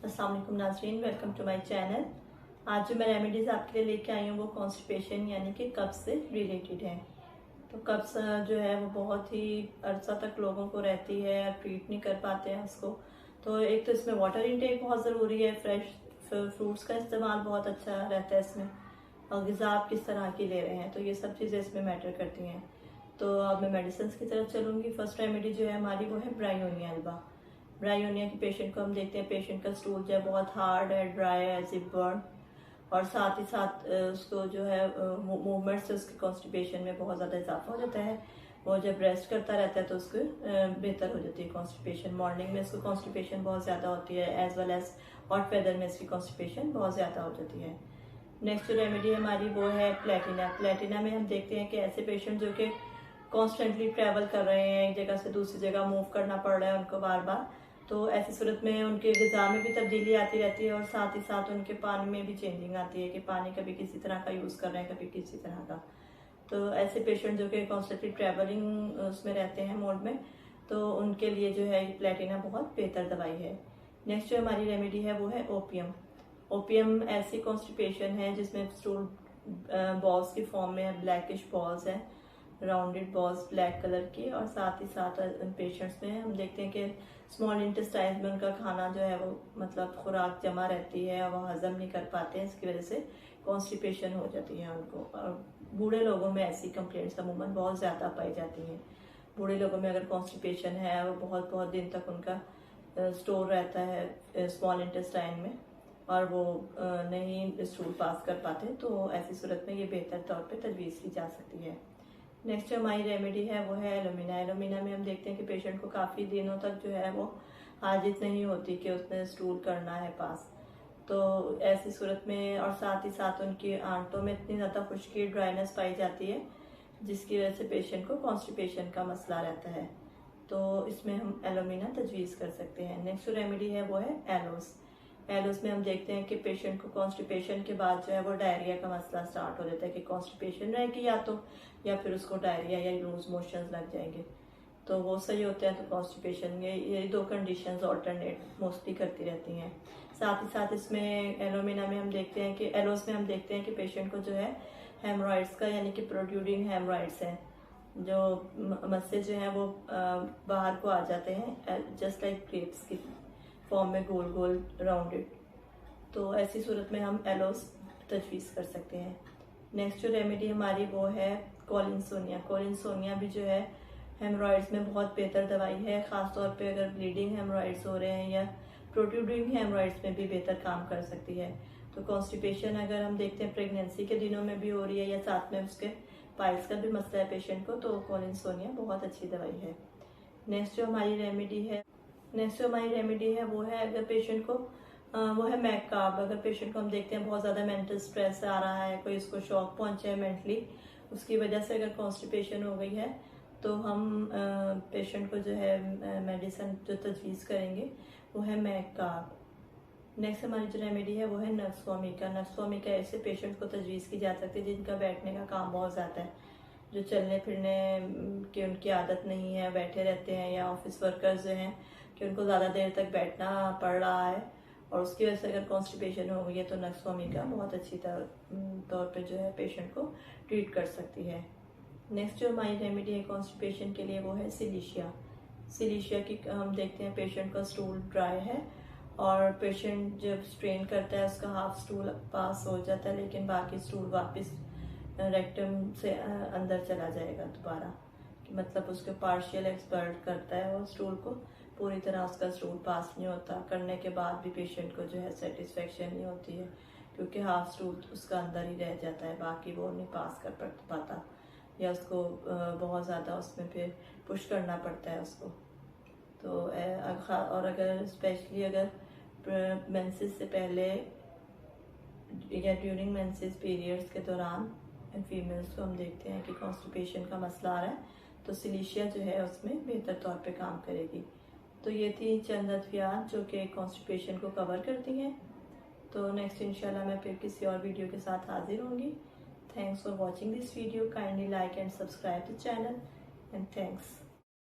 अस्सलाम वालेकुम नाज़रीन, वेलकम टू माय चैनल। आज जो मैं रेमेडीज़ आपके लिए लेके आई हूँ वो कॉन्स्टिपेशन यानी कि कब्ज़ से रिलेटेड है। तो कब्ज़ जो है वो बहुत ही अरसा तक लोगों को रहती है, ट्रीट नहीं कर पाते हैं उसको। तो एक तो इसमें वाटर इनटेक बहुत ज़रूरी है, फ्रेश फ्रूट्स का इस्तेमाल बहुत अच्छा रहता है इसमें, और ग़िज़ा आप किस तरह की ले रहे हैं, तो ये सब चीज़ें इसमें मैटर करती हैं। तो अब मैं मेडिसिन की तरफ चलूँगी। फर्स्ट रेमेडी जो है हमारी वो है ब्रायोनिया अल्बा। ब्रायोनिया के पेशेंट को हम देखते हैं, पेशेंट का स्टूल जो है बहुत हार्ड है, ड्राई है, एज इफ बर्न, और साथ ही साथ उसको जो है मूवमेंट से उसके कॉन्स्टिपेशन में बहुत ज़्यादा इजाफा हो जाता है। वो जब रेस्ट करता रहता है तो उसको बेहतर हो जाती है कॉन्स्टिपेशन। मॉर्निंग में इसको कॉन्स्टिपेशन बहुत ज़्यादा होती है, as well as hot weather में इसकी कॉन्स्टिपेशन बहुत ज़्यादा हो जाती है। नेक्स्ट जो रेमेडी हमारी वो है प्लेटिना। प्लेटिना में हम देखते हैं कि ऐसे पेशेंट जो कि कॉन्स्टेंटली ट्रैवल कर रहे हैं, एक जगह से दूसरी जगह मूव करना पड़ रहा है उनको बार बार, तो ऐसी सूरत में उनके ग़िज़ा में भी तब्दीली आती रहती है और साथ ही साथ उनके पानी में भी चेंजिंग आती है कि पानी कभी किसी तरह का यूज़ कर रहे हैं, कभी किसी तरह का। तो ऐसे पेशेंट जो कि कॉन्स्टेंटली ट्रैवलिंग उसमें रहते हैं मोड में, तो उनके लिए जो है प्लेटिना बहुत बेहतर दवाई है। नेक्स्ट जो हमारी रेमेडी है वो है ओपियम। ओपियम ऐसी कॉन्स्टिपेशन है जिसमें स्टूल बॉल्स की फॉर्म में ब्लैकिश बॉल्स हैं, राउंडेड बॉल्स ब्लैक कलर की, और साथ ही साथ पेशेंट्स में हम देखते हैं कि स्मॉल इंटेस्टाइन में उनका खाना जो है वो मतलब खुराक जमा रहती है और वो हजम नहीं कर पाते हैं, इसकी वजह से कॉन्स्टिपेशन हो जाती है उनको। और बूढ़े लोगों में ऐसी कंप्लेंट्स अमूमन बहुत ज़्यादा पाई जाती हैं। बूढ़े लोगों में अगर कॉन्स्टिपेशन है वो बहुत बहुत दिन तक उनका स्टोर रहता है स्मॉल इंटेस्टाइन में और वो नहीं स्टूल पास कर पाते, तो ऐसी सूरत में ये बेहतर तौर पे तजवीज़ की जा सकती है। नेक्स्ट जो हमारी रेमेडी है वो है एलोमिना। एलोमिना में हम देखते हैं कि पेशेंट को काफ़ी दिनों तक जो है वो हाजित नहीं होती कि उसने स्टूल करना है पास, तो ऐसी सूरत में और साथ ही साथ उनकी आंतों में इतनी ज़्यादा खुश्की ड्राइनेस पाई जाती है जिसकी वजह से पेशेंट को कॉन्स्टिपेशन का मसला रहता है, तो इसमें हम एलोमिना तजवीज़ कर सकते हैं। नेक्स्ट रेमेडी है वो है एलोस। एलोस में हम देखते हैं कि पेशेंट को कॉन्स्टिपेशन के बाद जो है वो डायरिया का मसला स्टार्ट हो जाता है कि कॉन्स्टिपेशन रहेगी या फिर उसको डायरिया या लूज मोशंस लग जाएंगे, तो वो सही होते हैं। तो कॉन्स्टिपेशन ये दो कंडीशंस ऑल्टरनेट मोस्टली करती रहती हैं। साथ ही साथ इसमें एलोमिना में हम देखते हैं कि एलोस में हम देखते हैं कि पेशेंट को जो है हेमरॉइड्स का यानी कि प्रोट्रूडिंग हेमरॉइड्स हैं, जो मस्से जो हैं वो बाहर को आ जाते हैं जस्ट लाइक ग्रेप्स की फॉर्म में गोल गोल राउंडेड, तो ऐसी सूरत में हम एलोस तजवीज़ कर सकते हैं। नेक्स्ट जो रेमेडी हमारी वो है कॉलिनसोनिया। कॉलिनसोनिया भी जो है हेमरॉइड्स में बहुत बेहतर दवाई है, ख़ासतौर पे अगर ब्लीडिंग हेमरॉइड्स हो रहे हैं या प्रोट्रूडिंग हेमरॉइड्स में भी बेहतर काम कर सकती है। तो कॉन्स्टिपेशन अगर हम देखते हैं प्रेगनेंसी के दिनों में भी हो रही है या साथ में उसके पाइल्स का भी मसला है पेशेंट को, तो कॉलिनसोनिया बहुत अच्छी दवाई है। नेक्स्ट जो हमारी रेमेडी है वो है अगर पेशेंट को वो है मैकाब। अगर पेशेंट को हम देखते हैं बहुत ज़्यादा मेंटल स्ट्रेस आ रहा है, कोई इसको शॉक पहुंचे है मेंटली, उसकी वजह से अगर कॉन्स्टिपेशन हो गई है, तो हम पेशेंट को जो है मेडिसिन जो तजवीज़ करेंगे वो है मैकाब। नेक्स्ट हमारी जो रेमेडी है वो है नक्स वोमिका। नक्स वोमिका ऐसे पेशेंट्स को तजवीज़ की जा सकती है जिनका बैठने का काम बहुत ज़्यादा है, जो चलने फिरने की उनकी आदत नहीं है, बैठे रहते हैं, या ऑफिस वर्कर्स जो हैं कि उनको ज़्यादा देर तक बैठना पड़ रहा है और उसकी वजह से अगर कॉन्स्टिपेशन हो गई है, तो नक्स वोमिका बहुत अच्छी तौर पे जो है पेशेंट को ट्रीट कर सकती है। नेक्स्ट जो हमारी रेमेडी है कॉन्स्टिपेशन के लिए वो है सिलिशिया। सिलिशिया की हम देखते हैं पेशेंट का स्टूल ड्राई है और पेशेंट जब स्ट्रेन करता है उसका हाफ स्टूल पास हो जाता है, लेकिन बाकी स्टूल वापस रेक्टम से अंदर चला जाएगा दोबारा, कि मतलब उसके पार्शियल एक्सपर्ट करता है वो स्टूल को, पूरी तरह उसका स्टूल पास नहीं होता। करने के बाद भी पेशेंट को जो है सेटिस्फेक्शन नहीं होती है, क्योंकि हाफ स्टूल उसका अंदर ही रह जाता है, बाकी वो नहीं पास कर पाता, या उसको बहुत ज़्यादा उसमें फिर पुश करना पड़ता है उसको। तो और अगर स्पेशली अगर मेंसेस से पहले या ड्यूरिंग मेंसेस पीरियड्स के दौरान फीमेल्स को हम देखते हैं कि कॉन्स्टिपेशन का मसला आ रहा है, तो सिलिशिया जो है उसमें बेहतर तौर पे काम करेगी। तो ये थी चंद अद्वियात जो कि कॉन्स्टिपेशन को कवर करती हैं। तो नेक्स्ट इंशाल्लाह मैं फिर किसी और वीडियो के साथ हाजिर होंगी। Thanks for watching this video, kindly like and subscribe the channel and thanks.